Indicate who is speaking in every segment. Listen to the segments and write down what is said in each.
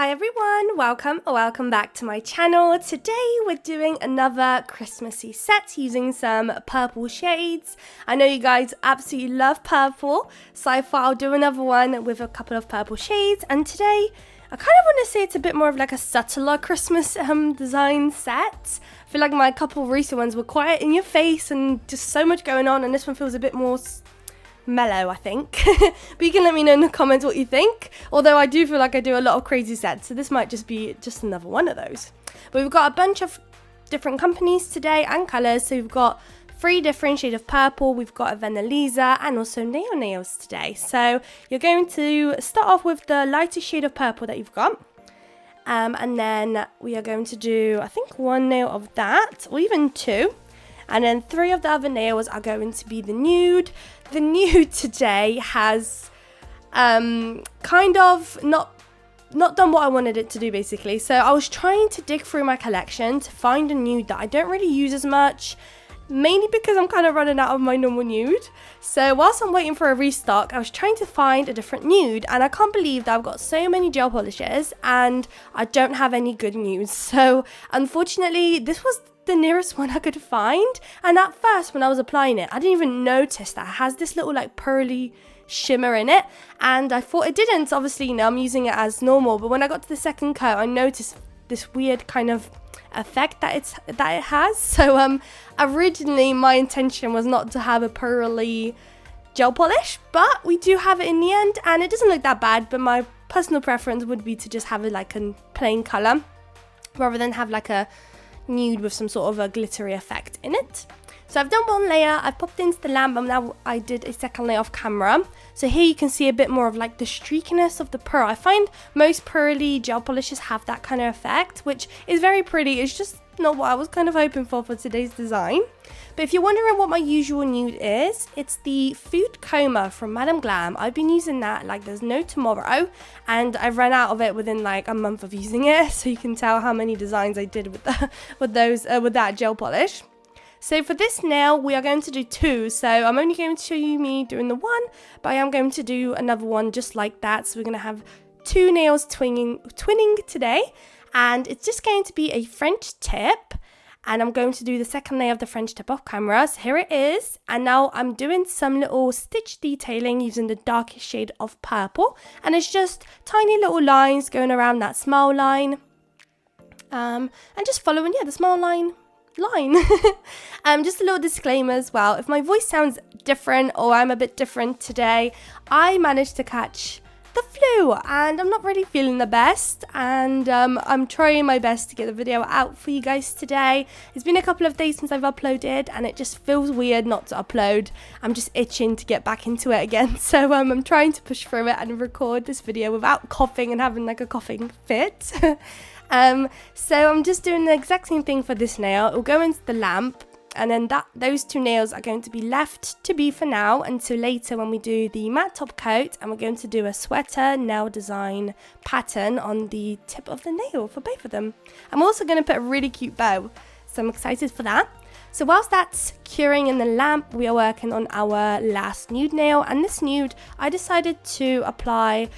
Speaker 1: Hi everyone, welcome back to my channel. Today we're doing another Christmassy set using some purple shades. I know you guys absolutely love purple, so I thought I'll do another one with a couple of purple shades. And today I kind of want to say it's a bit more of like a subtler Christmas design set. I feel like my couple recent ones were quite in your face and just so much going on, and this one feels a bit more mellow, I think. But you can let me know in the comments what you think, although I do feel like I do a lot of crazy sets, so this might just be another one of those. But we've got a bunch of different companies today and colours, so we've got 3 different shades of purple, we've got a Vanillisa and also nails today. So you're going to start off with the lightest shade of purple that you've got, and then we are going to do, I think, 1 nail of that, or even 2. And then 3 of the other nails are going to be the nude. The nude today has kind of not done what I wanted it to do, basically. So I was trying to dig through my collection to find a nude that I don't really use as much, mainly because I'm kind of running out of my normal nude. So whilst I'm waiting for a restock, I was trying to find a different nude, and I can't believe that I've got so many gel polishes and I don't have any good nudes. So unfortunately, this was the nearest one I could find, and at first when I was applying it, I didn't even notice that it has this little like pearly shimmer in it, and I thought it didn't. Obviously, you know, I'm using it as normal, but when I got to the second coat, I noticed this weird kind of effect that it has. So originally my intention was not to have a pearly gel polish, but we do have it in the end, and it doesn't look that bad. But my personal preference would be to just have it like a plain color rather than have like a nude with some sort of a glittery effect in it. So I've done 1 layer, I've popped into the lamp, and now I did a second layer off camera. So here you can see a bit more of like the streakiness of the pearl. I find most pearly gel polishes have that kind of effect, which is very pretty. It's just not what I was kind of hoping for today's design. But if you're wondering what my usual nude is, it's the Food Coma from Madame Glam. I've been using that like there's no tomorrow, and I've run out of it within like a month of using it, so you can tell how many designs I did with that gel polish. So for this nail, we are going to do 2. So I'm only going to show you me doing the 1, but I am going to do another one just like that. So we're going to have 2 nails twinning today, and it's just going to be a French tip. And I'm going to do the second layer of the French tip off camera. So here it is. And now I'm doing some little stitch detailing using the darkest shade of purple. And it's just tiny little lines going around that smile line. And just following, the smile line. Just a little disclaimer as well. If my voice sounds different or I'm a bit different today, I managed to catch the flu and I'm not really feeling the best, and I'm trying my best to get the video out for you guys today. It's been a couple of days since I've uploaded, and it just feels weird not to upload. I'm just itching to get back into it again, so I'm trying to push through it and record this video without coughing and having like a coughing fit. So I'm just doing the exact same thing for this nail. It will go into the lamp, and then those 2 nails are going to be left to be for now until later when we do the matte top coat, and we're going to do a sweater nail design pattern on the tip of the nail for both of them. I'm also going to put a really cute bow, so I'm excited for that. So whilst that's curing in the lamp, we are working on our last nude nail, and this nude I decided to apply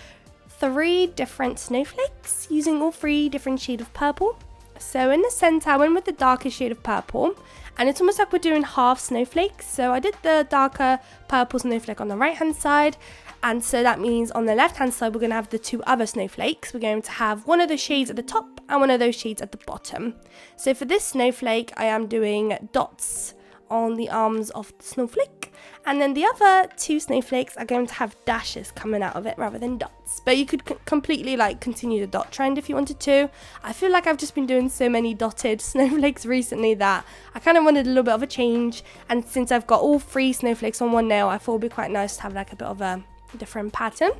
Speaker 1: 3 different snowflakes using all 3 different shades of purple. So in the center, I went with the darkest shade of purple, and it's almost like we're doing half snowflakes. So I did the darker purple snowflake on the right hand side, and so that means on the left hand side we're going to have the 2 other snowflakes. We're going to have one of those shades at the top and one of those shades at the bottom. So for this snowflake, I am doing dots on the arms of the snowflake, and then the other 2 snowflakes are going to have dashes coming out of it rather than dots. But you could completely like continue the dot trend if you wanted to. I feel like I've just been doing so many dotted snowflakes recently that I kind of wanted a little bit of a change, and since I've got all 3 snowflakes on one nail, I thought it would be quite nice to have like a bit of a different pattern.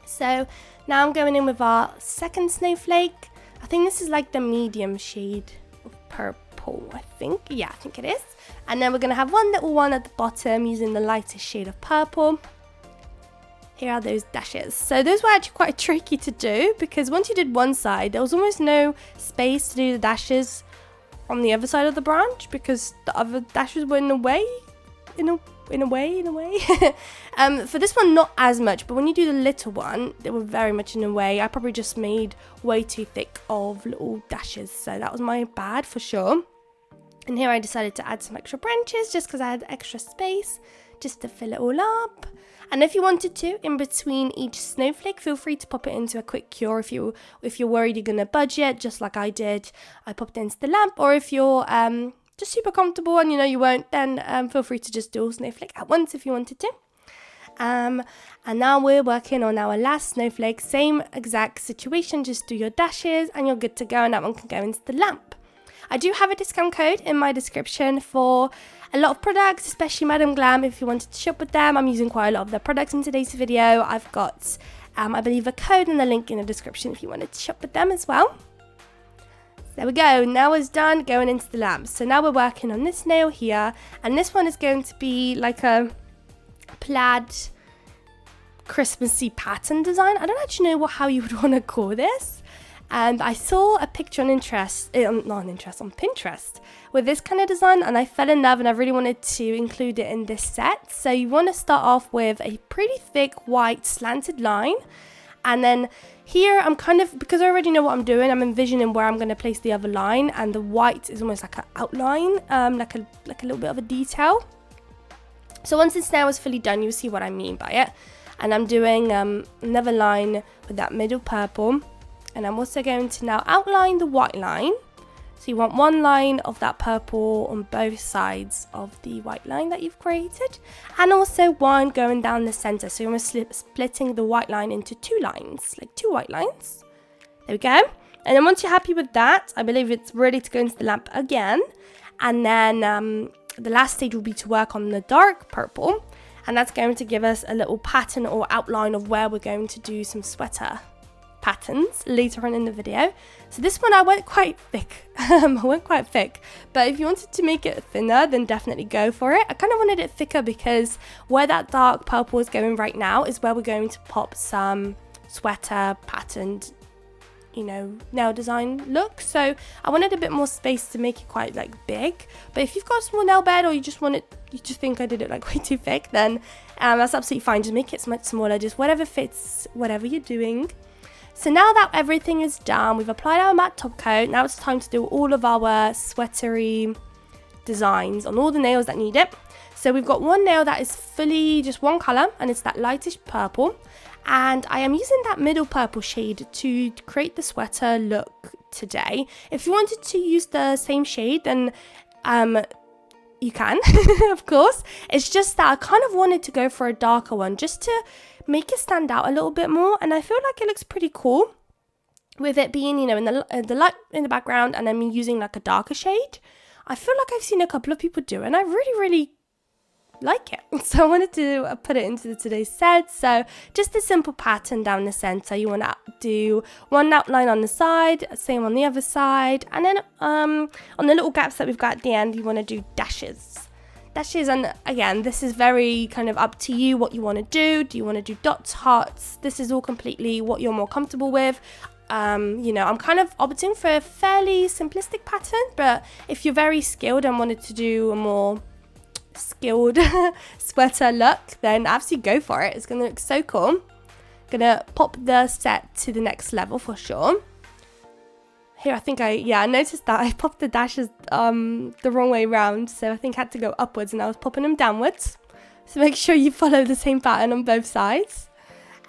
Speaker 1: So now I'm going in with our second snowflake. I think this is like the medium shade of purple, I think. Yeah, I think it is. And then we're going to have one little one at the bottom using the lightest shade of purple. Here are those dashes. So those were actually quite tricky to do, because once you did one side, there was almost no space to do the dashes on the other side of the branch, because the other dashes were in the way, in a in a way. For this one, not as much, but when you do the little one, they were very much in a way. I probably just made way too thick of little dashes, so that was my bad for sure. And here I decided to add some extra branches just because I had extra space just to fill it all up. And if you wanted to, in between each snowflake, feel free to pop it into a quick cure if you're worried you're gonna budget, just like I did. I popped it into the lamp, or if you're just super comfortable and you know you won't, then feel free to just do a snowflake at once if you wanted to. And now we're working on our last snowflake, same exact situation, just do your dashes and you're good to go, and that one can go into the lamp. I do have a discount code in my description for a lot of products, especially Madam Glam. If you wanted to shop with them, I'm using quite a lot of their products in today's video. I've got, I believe, a code and the link in the description if you wanted to shop with them as well. There we go, now it's done going into the lamp. So now we're working on this nail here, and this one is going to be like a plaid Christmassy pattern design. I don't actually know how you would want to call this. And I saw a picture on Pinterest with this kind of design, and I fell in love and I really wanted to include it in this set. So you want to start off with a pretty thick white slanted line, and then here I'm kind of, because I already know what I'm doing, I'm envisioning where I'm going to place the other line, and the white is almost like an outline, like a little bit of a detail. So once this nail is fully done, you'll see what I mean by it. And I'm doing another line with that middle purple. And I'm also going to now outline the white line. So you want one line of that purple on both sides of the white line that you've created. And also one going down the center. So you're splitting the white line into two lines, like two white lines. There we go. And then once you're happy with that, I believe it's ready to go into the lamp again. And then the last stage will be to work on the dark purple. And that's going to give us a little pattern or outline of where we're going to do some sweater patterns later on in the video. So this one I went quite thick. But if you wanted to make it thinner, then definitely go for it. I kind of wanted it thicker because where that dark purple is going right now is where we're going to pop some sweater patterned, you know, nail design look. So I wanted a bit more space to make it quite like big. But if you've got a small nail bed, or you just think I did it like way too thick, then that's absolutely fine. Just make it much smaller, just whatever fits whatever you're doing. So now that everything is done, we've applied our matte top coat. Now it's time to do all of our sweatery designs on all the nails that need it. So we've got one nail that is fully just one color, and it's that lightish purple. And I am using that middle purple shade to create the sweater look today. If you wanted to use the same shade, then you can, of course. It's just that I kind of wanted to go for a darker one just to make it stand out a little bit more, and I feel like it looks pretty cool with it being, you know, in the light in the background, and then me using like a darker shade. I feel like I've seen a couple of people do it, and I really like it. So I wanted to put it into today's set. So just a simple pattern down the center. You want to do one outline on the side, same on the other side, and then on the little gaps that we've got at the end, you want to do dashes. And again, this is very kind of up to you what you want to do. Do you want to do dots, hearts? This is all completely what you're more comfortable with. You know, I'm kind of opting for a fairly simplistic pattern, but if you're very skilled and wanted to do a more skilled sweater look, then absolutely go for it. It's gonna look so cool. Gonna pop the set to the next level for sure. Here I think I noticed that I popped the dashes the wrong way around, so I think I had to go upwards and I was popping them downwards. So make sure you follow the same pattern on both sides.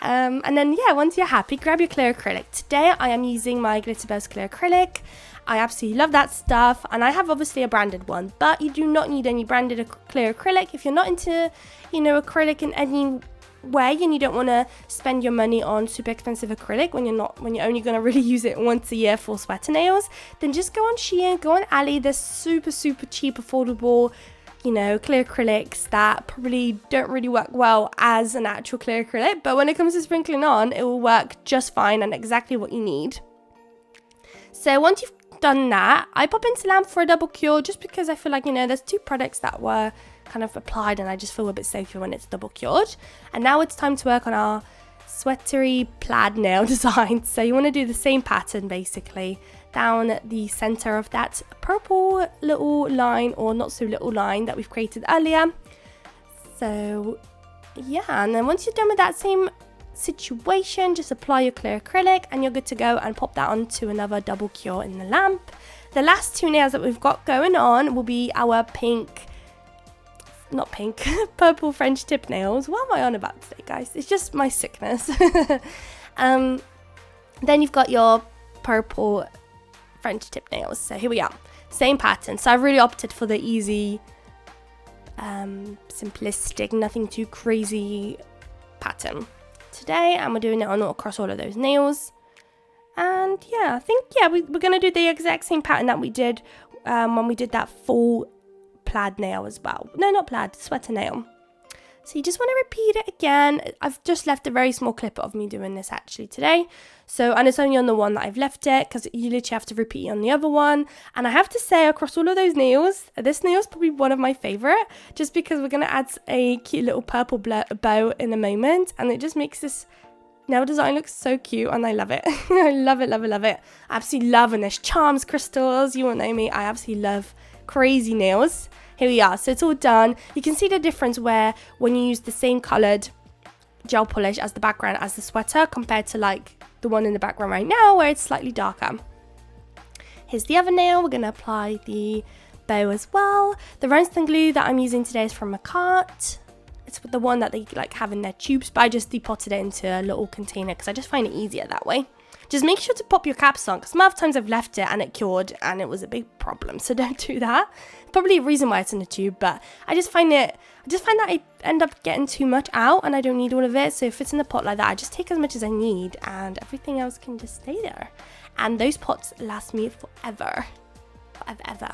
Speaker 1: And then once you're happy, grab your clear acrylic. Today I am using my Glitterbels clear acrylic. I absolutely love that stuff, and I have obviously a branded one, but you do not need any branded clear acrylic if you're not into, you know, acrylic in any way, and you don't want to spend your money on super expensive acrylic when you're only going to really use it once a year for sweater nails. Then just go on Shein, go on Ali. There's super cheap, affordable, you know, clear acrylics that probably don't really work well as an actual clear acrylic, but when it comes to sprinkling on, it will work just fine and exactly what you need. So once you've done that, I pop into lamp for a double cure, just because I feel like, you know, there's two products that were kind of applied and I just feel a bit safer when it's double cured. And now it's time to work on our sweatery plaid nail design. So you want to do the same pattern basically down the center of that purple little line, or not so little line, that we've created earlier. So yeah, and then once you're done with that same situation, just apply your clear acrylic and you're good to go, and pop that onto another double cure in the lamp. The last two nails that we've got going on will be our purple French tip nails. What am I on about today, guys? It's just my sickness. Then you've got your purple French tip nails. So here we are, same pattern. So I've really opted for the easy, simplistic, nothing too crazy pattern today, and we're doing it on across all of those nails. And yeah, I think we're gonna do the exact same pattern that we did when we did that full plaid nail as well. No, not plaid, sweater nail. So you just want to repeat it again. I've just left a very small clip of me doing this actually today. So, and it's only on the one that I've left it, because you literally have to repeat it on the other one. And I have to say, across all of those nails, this nail is probably one of my favorite, just because we're going to add a cute little purple bow in a moment. And it just makes this nail design look so cute, and I love it. I love it, love it, love it. I absolutely love, and there's charms, crystals, you all know me. I absolutely love crazy nails. Here we are, so it's all done. You can see the difference where when you use the same coloured gel polish as the background as the sweater, compared to like the one in the background right now where it's slightly darker. Here's the other nail. We're going to apply the bow as well. The rhinestone glue that I'm using today is from Macart. It's the one that they like have in their tubes, but I just depotted it into a little container because I just find it easier that way. Just make sure to pop your caps on, because some other times I've left it and it cured and it was a big problem, so don't do that. Probably a reason why it's in a tube, but I just find that I end up getting too much out and I don't need all of it. So if it's in a pot like that, I just take as much as I need and everything else can just stay there. And those pots last me forever. Forever.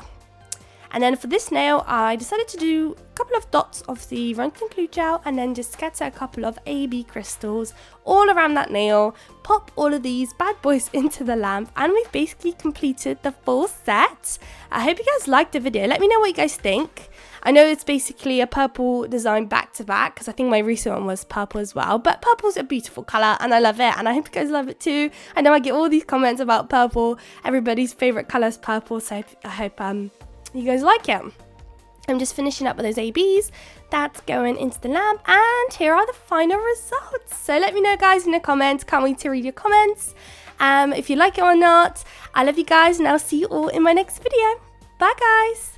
Speaker 1: And then for this nail, I decided to do a couple of dots of the rhinestone glue gel and then just scatter a couple of AB crystals all around that nail. Pop all of these bad boys into the lamp, and we've basically completed the full set. I hope you guys liked the video. Let me know what you guys think. I know it's basically a purple design back to back, because I think my recent one was purple as well, but purple's a beautiful colour and I love it, and I hope you guys love it too. I know I get all these comments about purple. Everybody's favourite colour is purple, so I hope you guys like it. I'm just finishing up with those ABs. That's going into the lamp, and here are the final results. So let me know, guys, in the comments. Can't wait to read your comments. If you like it or not. I love you guys, and I'll see you all in my next video. Bye, guys.